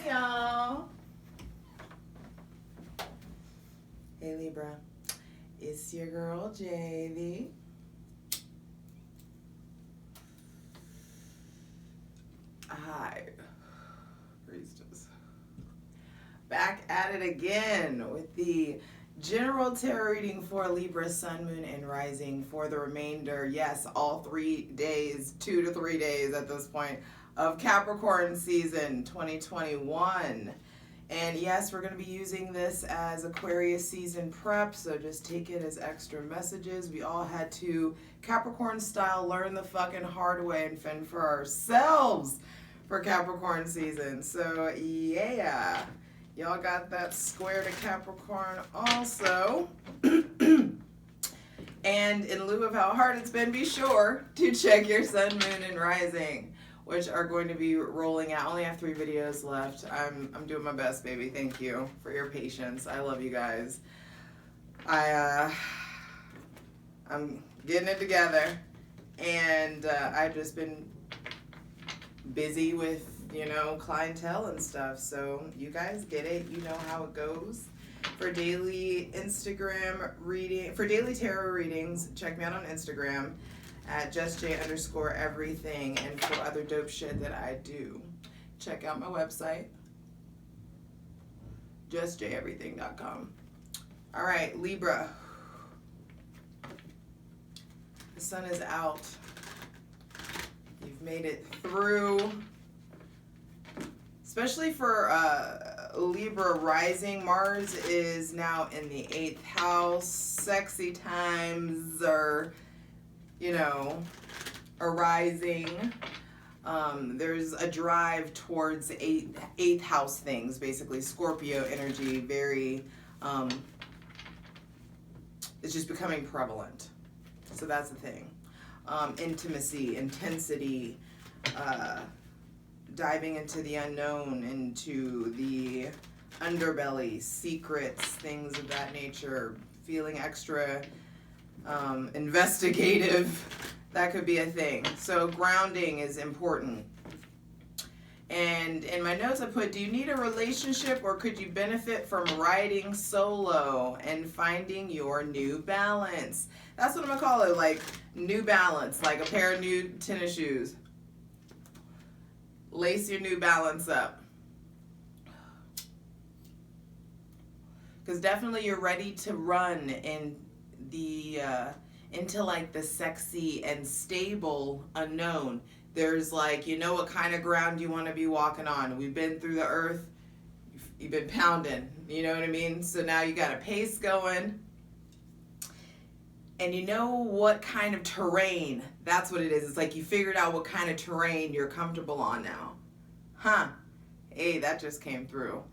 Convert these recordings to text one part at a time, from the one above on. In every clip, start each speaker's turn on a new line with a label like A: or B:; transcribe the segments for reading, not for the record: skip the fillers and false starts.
A: Hey y'all. Hey Libra. It's your girl Javy. Hi, Priestess. Back at it again with the general tarot reading for Libra, Sun, Moon, and Rising for the remainder, yes, all 3 days, 2 to 3 days at this point, of Capricorn season 2021. And yes, we're going to be using this as Aquarius season prep, so just take it as extra messages. We all had to, Capricorn style, learn the fucking hard way and fend for ourselves for Capricorn season. So yeah, y'all got that square to Capricorn also. And in lieu of how hard it's been, be sure to check your Sun, Moon, and Rising, which are going to be rolling out. I only have 3 videos left. I'm doing my best, baby. Thank you for your patience. I love you guys. I'm getting it together, and I've just been busy with, you know, clientele and stuff. So you guys get it. You know how it goes. For daily Instagram reading, for daily tarot readings, check me out on Instagram at justj_everything, and for other dope shit that I do, check out my website, justjeverything.com. All right, Libra. The sun is out. You've made it through. Especially for Libra rising, Mars is now in the 8th house. Sexy times are, you know, arising. There's a drive towards 8th house things, basically Scorpio energy, very, it's just becoming prevalent. So that's the thing. Intimacy, intensity, diving into the unknown, into the underbelly, secrets, things of that nature, feeling extra investigative. That could be a thing. So grounding is important. And in my notes I put, do you need a relationship, or could you benefit from riding solo and finding your new balance? That's what I'm gonna call it, like new balance, like a pair of new tennis shoes. Lace your New Balance up. Because definitely you're ready to run in the into like the sexy and stable unknown. There's like, you know what kind of ground you want to be walking on. We've been through the earth. You've been pounding. You know what I mean? So now you got a pace going. And you know what kind of terrain. That's what it is. It's like you figured out what kind of terrain you're comfortable on now. Huh. Hey, that just came through.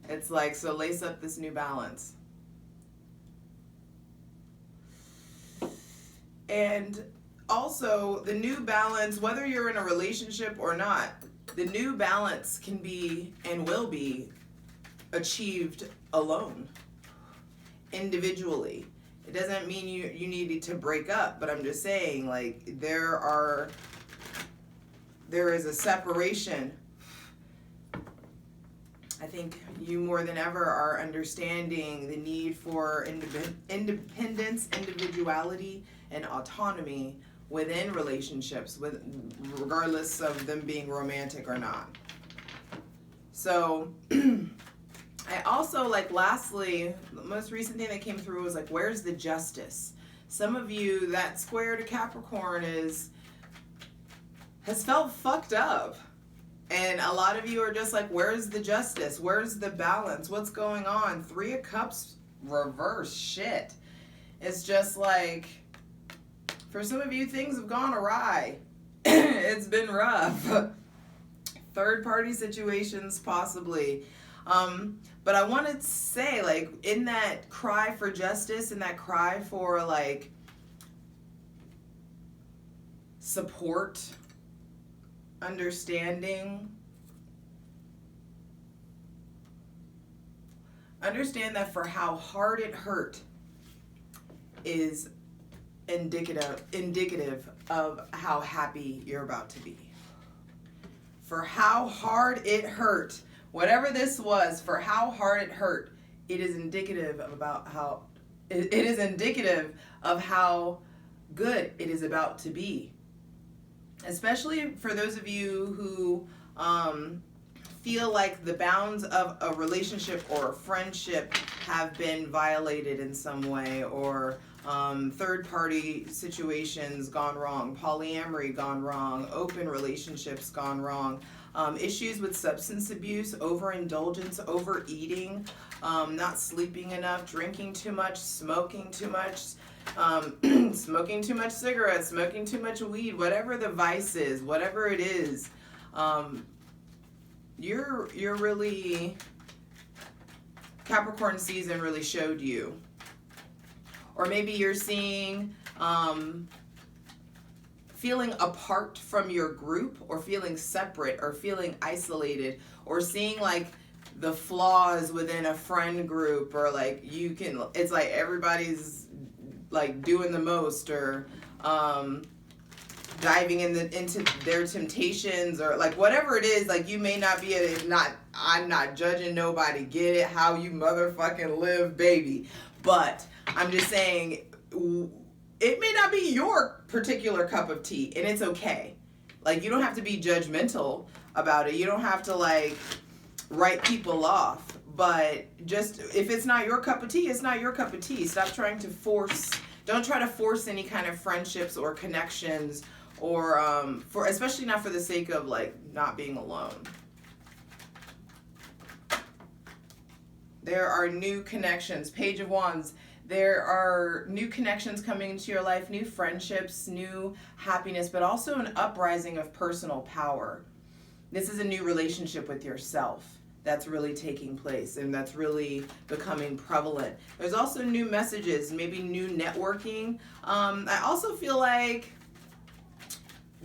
A: It's like, so lace up this New Balance. And also, the New Balance, whether you're in a relationship or not, the New Balance can be and will be achieved alone, individually. It doesn't mean you needed to break up, but I'm just saying, like, there is a separation. I think you more than ever are understanding the need for independence, individuality, and autonomy within relationships, regardless of them being romantic or not. So I also, like, lastly, the most recent thing that came through was like, where's the justice? Some of you, that square to Capricorn has felt fucked up. And a lot of you are just like, where's the justice? Where's the balance? What's going on? 3 of Cups reverse shit. It's just like, for some of you, things have gone awry. It's been rough. Third party situations, possibly. But I want to say, like, in that cry for justice, in that cry for, like, support, understanding, understand that for how hard it hurt is indicative of how happy you're about to be. For how hard it hurt whatever this was, for how hard it hurt, it is indicative of how good it is about to be. Especially for those of you who feel like the bounds of a relationship or a friendship have been violated in some way, or third-party situations gone wrong, polyamory gone wrong, open relationships gone wrong, issues with substance abuse, overindulgence, overeating, not sleeping enough, drinking too much, smoking too much, smoking too much cigarettes, smoking too much weed, whatever the vice is, whatever it is, you're really, Capricorn season really showed you. Or maybe you're seeing feeling apart from your group, or feeling separate, or feeling isolated, or seeing like the flaws within a friend group, or like it's like everybody's like doing the most, or diving into their temptations, or like whatever it is. Like you may not be I'm not judging nobody, get it how you motherfucking live, baby, but I'm just saying it may not be your particular cup of tea, and it's okay. Like you don't have to be judgmental about it, you don't have to like write people off, but just if it's not your cup of tea, it's not your cup of tea. Stop trying to don't try to force any kind of friendships or connections, or especially not for the sake of like not being alone. There are new connections. Page of Wands. There are new connections coming into your life, new friendships, new happiness, but also an uprising of personal power. This is a new relationship with yourself that's really taking place, and that's really becoming prevalent. There's also new messages, maybe new networking. I also feel like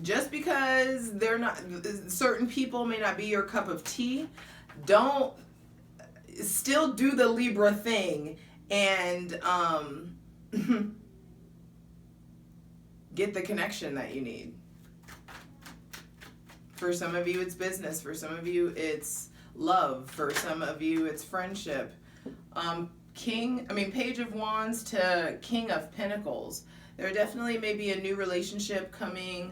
A: just because certain people may not be your cup of tea, don't still do the Libra thing and get the connection that you need. For some of you, it's business. For some of you, it's love. For some of you, it's friendship. Page of Wands to King of Pentacles. There definitely may be a new relationship coming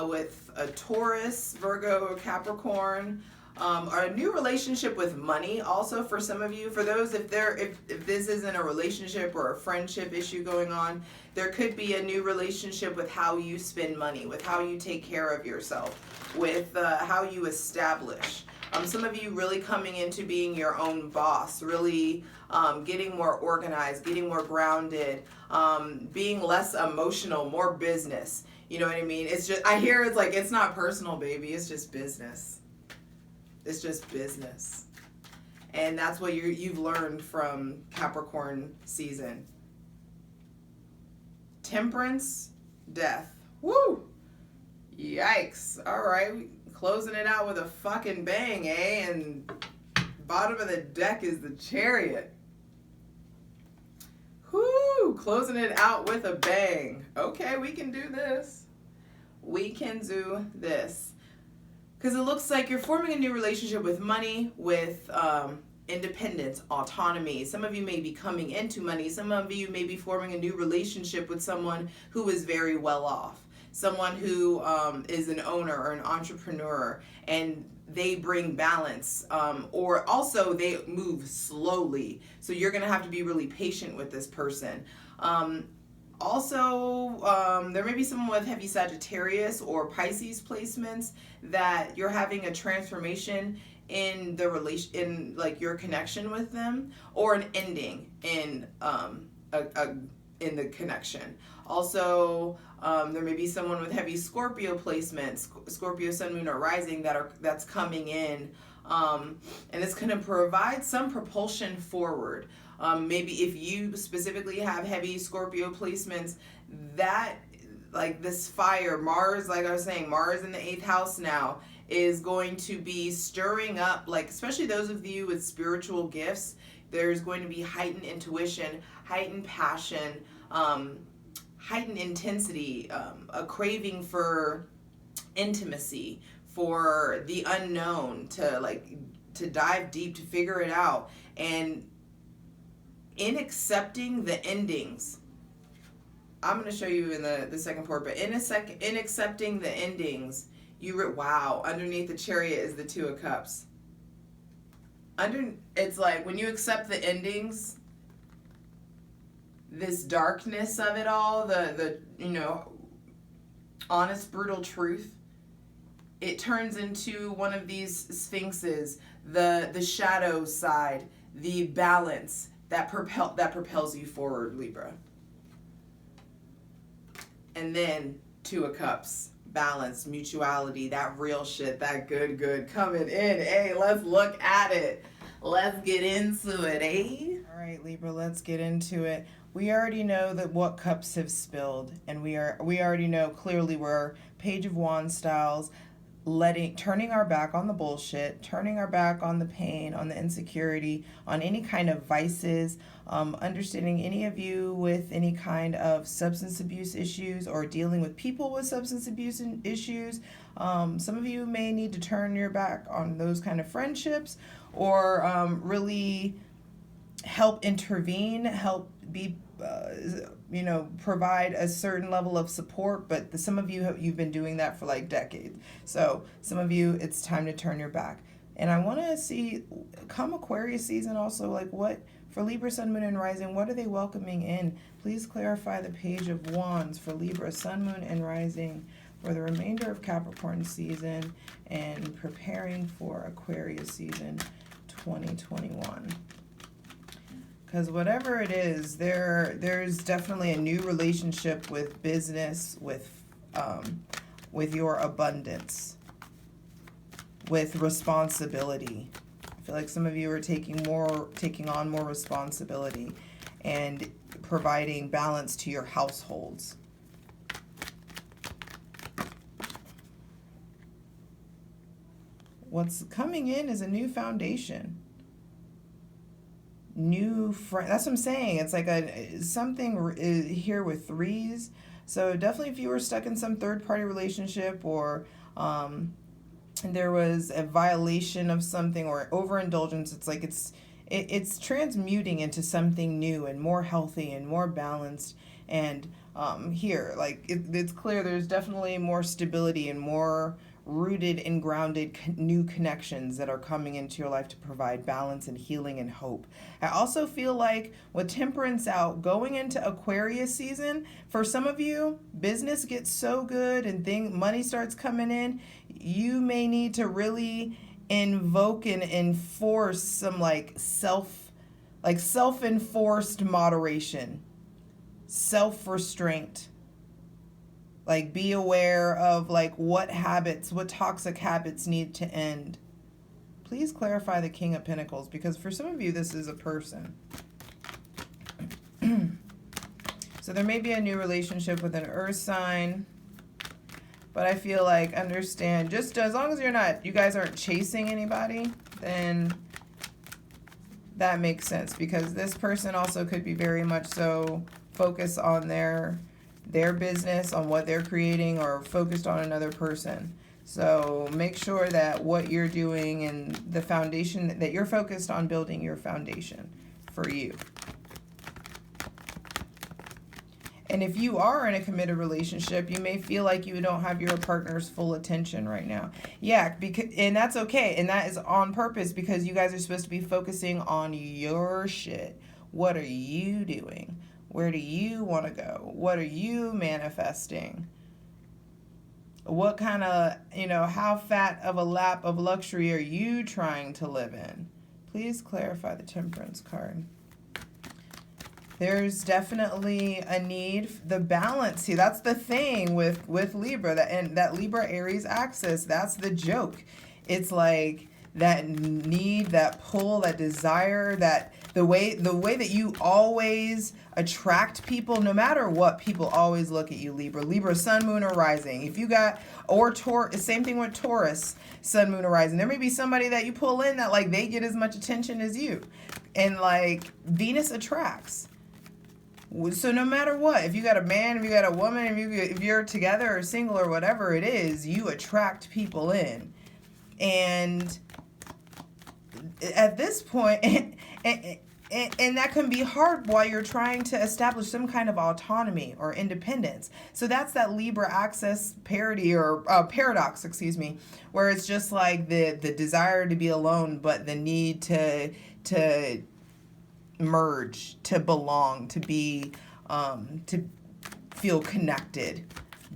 A: with a Taurus, Virgo, or Capricorn. Or a new relationship with money also for some of you. For those, if this isn't a relationship or a friendship issue going on, there could be a new relationship with how you spend money, with how you take care of yourself, with how you establish. Some of you really coming into being your own boss, really getting more organized, getting more grounded, being less emotional, more business. You know what I mean? It's just, I hear it's like, it's not personal, baby. It's just business. It's just business. And that's what you've learned from Capricorn season. Temperance, death. Woo! Yikes. All right. Closing it out with a fucking bang, eh? And bottom of the deck is the Chariot. Whoo! Closing it out with a bang. Okay, we can do this. We can do this. Because it looks like you're forming a new relationship with money, with independence, autonomy. Some of you may be coming into money. Some of you may be forming a new relationship with someone who is very well off. Someone who is an owner or an entrepreneur, and they bring balance. Or also they move slowly. So you're going to have to be really patient with this person. Also, there may be someone with heavy Sagittarius or Pisces placements that you're having a transformation in the in like your connection with them, or an ending in in the connection. Also, there may be someone with heavy Scorpio placements, Scorpio Sun, Moon, or Rising that's coming in, and it's going to provide some propulsion forward. Maybe if you specifically have heavy Scorpio placements, that like this fire, Mars, like I was saying, Mars in the 8th house now is going to be stirring up, like especially those of you with spiritual gifts. There's going to be heightened intuition, heightened passion, heightened intensity, a craving for intimacy, for the unknown, to like dive deep, to figure it out. And in accepting the endings, I'm going to show you in the second part, but in accepting the endings, wow, underneath the Chariot is the Two of Cups. It's like when you accept the endings, this darkness of it all, the honest, brutal truth, it turns into one of these sphinxes, the shadow side, the balance that propels you forward, Libra. And then Two of Cups, balance, mutuality, that real shit, that good coming in. Hey, let's look at it. Let's get into it, eh? All right, Libra, let's get into it. We already know that what cups have spilled, and we already know clearly we're Page of Wands styles, turning our back on the bullshit, turning our back on the pain, on the insecurity, on any kind of vices, understanding any of you with any kind of substance abuse issues or dealing with people with substance abuse issues. Some of you may need to turn your back on those kind of friendships, or really help intervene, help be provide a certain level of support. But some of you've been doing that for like decades. So some of you, it's time to turn your back. And I want to see, come Aquarius season also, like what, for Libra, Sun, Moon, and Rising, what are they welcoming in? Please clarify the Page of Wands for Libra, Sun, Moon, and Rising for the remainder of Capricorn season and preparing for Aquarius season 2021. Because whatever it is, there's definitely a new relationship with business, with your abundance, with responsibility. I feel like some of you are taking on more responsibility and providing balance to your households. What's coming in is a new foundation. New friend. That's what I'm saying. It's like something here with threes. So definitely, if you were stuck in some third-party relationship, or there was a violation of something or overindulgence, it's like it's transmuting into something new and more healthy and more balanced. And here, like it's clear, there's definitely more stability and more rooted and grounded new connections that are coming into your life to provide balance and healing and hope. I also feel like with Temperance out, going into Aquarius season, for some of you, business gets so good and money starts coming in, you may need to really invoke and enforce some self-enforced moderation, self-restraint. Like, be aware of what toxic habits need to end. Please clarify the King of Pentacles, because for some of you, this is a person. So there may be a new relationship with an earth sign, but I feel like, understand, just as long as you guys aren't chasing anybody, then that makes sense, because this person also could be very much so focused on their business, on what they're creating, or focused on another person. So make sure that what you're doing and the foundation that you're focused on, building your foundation for you. And if you are in a committed relationship, you may feel like you don't have your partner's full attention right now. Yeah, and that's okay. And that is on purpose, because you guys are supposed to be focusing on your shit. What are you doing? Where do you want to go? What are you manifesting? What kind of, how fat of a lap of luxury are you trying to live in? Please clarify the Temperance card. There's definitely a need, the balance. See, that's the thing with Libra, that Libra Aries axis, that's the joke. It's like that need, that pull, that desire, that the way that you always attract people, no matter what, people always look at you, Libra. Libra, Sun, Moon, or Rising. If you got, or same thing with Taurus, Sun, Moon, or Rising. There may be somebody that you pull in that they get as much attention as you. And Venus attracts. So no matter what, if you got a man, if you got a woman, if you're together or single or whatever it is, you attract people in. And at this point, and that can be hard while you're trying to establish some kind of autonomy or independence. So that's that Libra axis parity or paradox, excuse me, where it's just like the desire to be alone, but the need to merge, to belong, to be, to feel connected.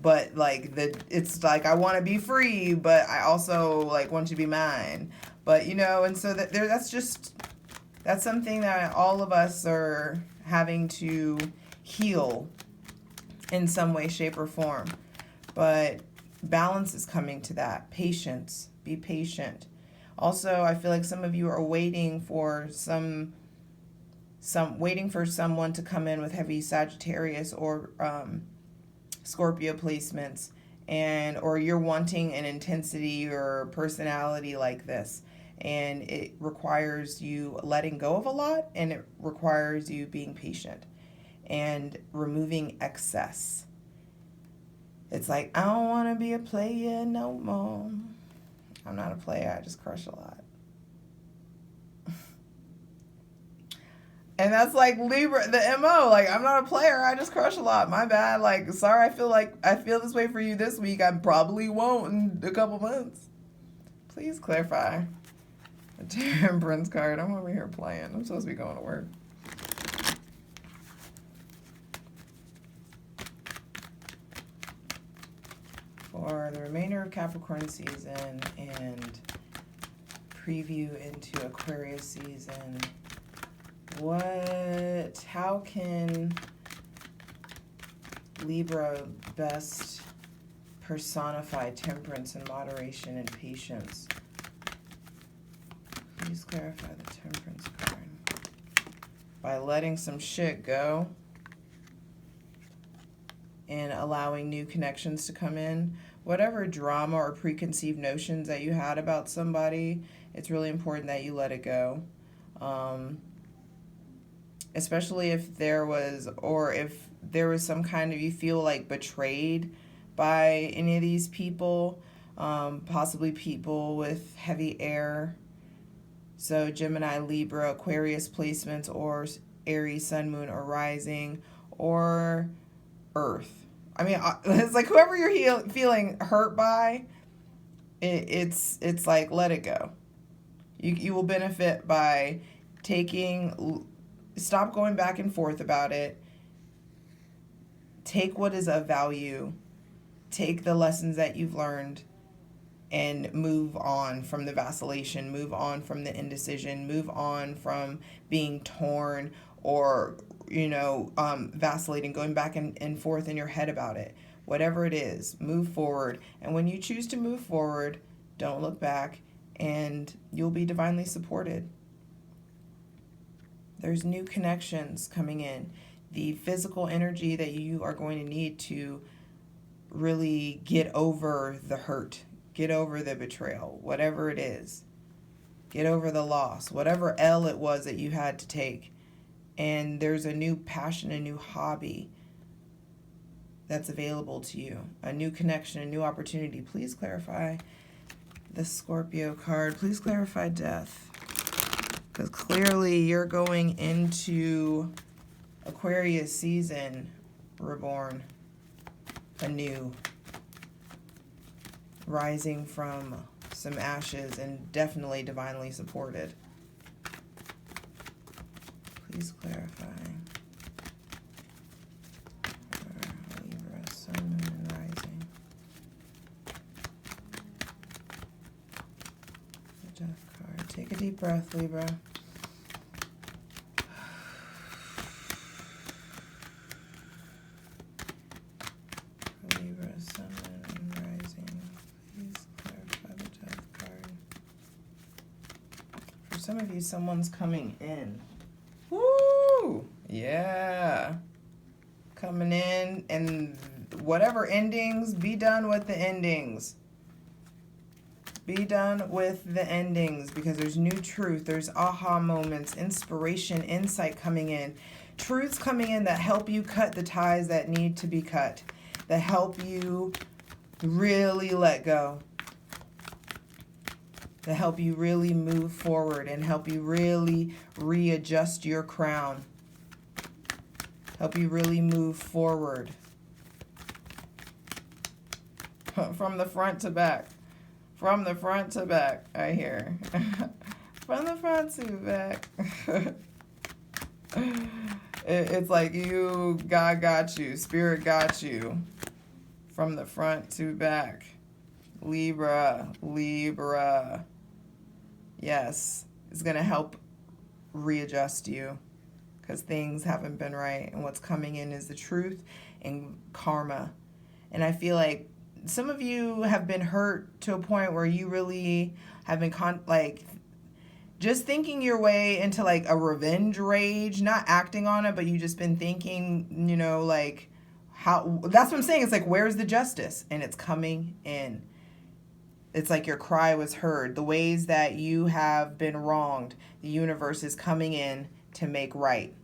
A: But like it's like I want to be free, but I also like want you to be mine. But you know, and so that's something that all of us are having to heal in some way, shape, or form. But balance is coming to that. Patience. Be patient. Also, I feel like some of you are waiting for waiting for someone to come in with heavy Sagittarius or Scorpio placements, or you're wanting an intensity or personality like this, and it requires you letting go of a lot, and it requires you being patient and removing excess. It's like, I don't want to be a player no more. I'm not a player, I just crush a lot. And that's like Libra, the MO. Like, I'm not a player, I just crush a lot. My bad. Like, sorry, I feel this way for you this week. I probably won't in a couple months. Please clarify. The Temperance card. I'm over here playing. I'm supposed to be going to work. For the remainder of Capricorn season and preview into Aquarius season, how can Libra best personify temperance and moderation and patience? Please clarify the Temperance card. By letting some shit go and allowing new connections to come in. Whatever drama or preconceived notions that you had about somebody, it's really important that you let it go. Especially if there was some kind of, you feel like betrayed by any of these people, possibly people with heavy air. So Gemini, Libra, Aquarius placements, or Aries, Sun, Moon, or Rising, or Earth. I mean, it's like whoever you're feeling hurt by, it's like, let it go. You will benefit by stop going back and forth about it. Take what is of value. Take the lessons that you've learned and move on from the vacillation, move on from the indecision, move on from being torn or, vacillating, going back and forth in your head about it. Whatever it is, move forward. And when you choose to move forward, don't look back, and you'll be divinely supported. There's new connections coming in. The physical energy that you are going to need to really get over the hurt, get over the betrayal, whatever it is. Get over the loss, whatever L it was that you had to take. And there's a new passion, a new hobby that's available to you, a new connection, a new opportunity. Please clarify the Scorpio card. Please clarify death. Because clearly you're going into Aquarius season reborn, anew, rising from some ashes and definitely divinely supported. Please clarify. For Libra, Sun, Moon, and Rising. The Death card. Take a deep breath, Libra. For Libra, Sun, Moon, and Rising. Please clarify the Death card. For some of you, someone's coming in. Woo! Yeah. Coming in, and whatever endings, be done with the endings. Be done with the endings, because there's new truth, there's aha moments, inspiration, insight coming in. Truths coming in that help you cut the ties that need to be cut, that help you really let go. to help you really move forward and help you really readjust your crown. Help you really move forward. From the front to back. From the front to back, I hear. From the front to back. It's like God got you. Spirit got you. From the front to back. Libra, Libra. Yes, it's going to help readjust you because things haven't been right. And what's coming in is the truth and karma. And I feel like some of you have been hurt to a point where you really have been just thinking your way into like a revenge rage, not acting on it, but you just been thinking, like how, that's what I'm saying. It's like, where's the justice? And it's coming in. It's like your cry was heard. The ways that you have been wronged, the universe is coming in to make right.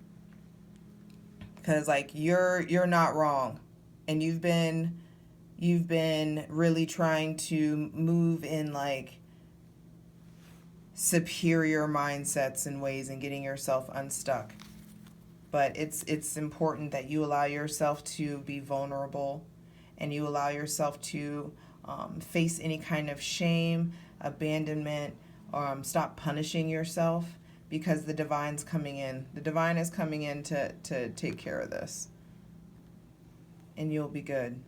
A: Because like you're not wrong. And you've been really trying to move in like superior mindsets and ways and getting yourself unstuck. But it's important that you allow yourself to be vulnerable and you allow yourself to face any kind of shame, abandonment, stop punishing yourself because the divine's coming in. The divine is coming in to take care of this. And you'll be good.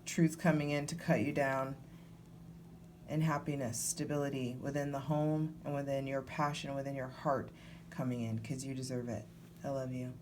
A: Truth coming in to cut you down. And happiness, stability within the home and within your passion, within your heart coming in because you deserve it. I love you.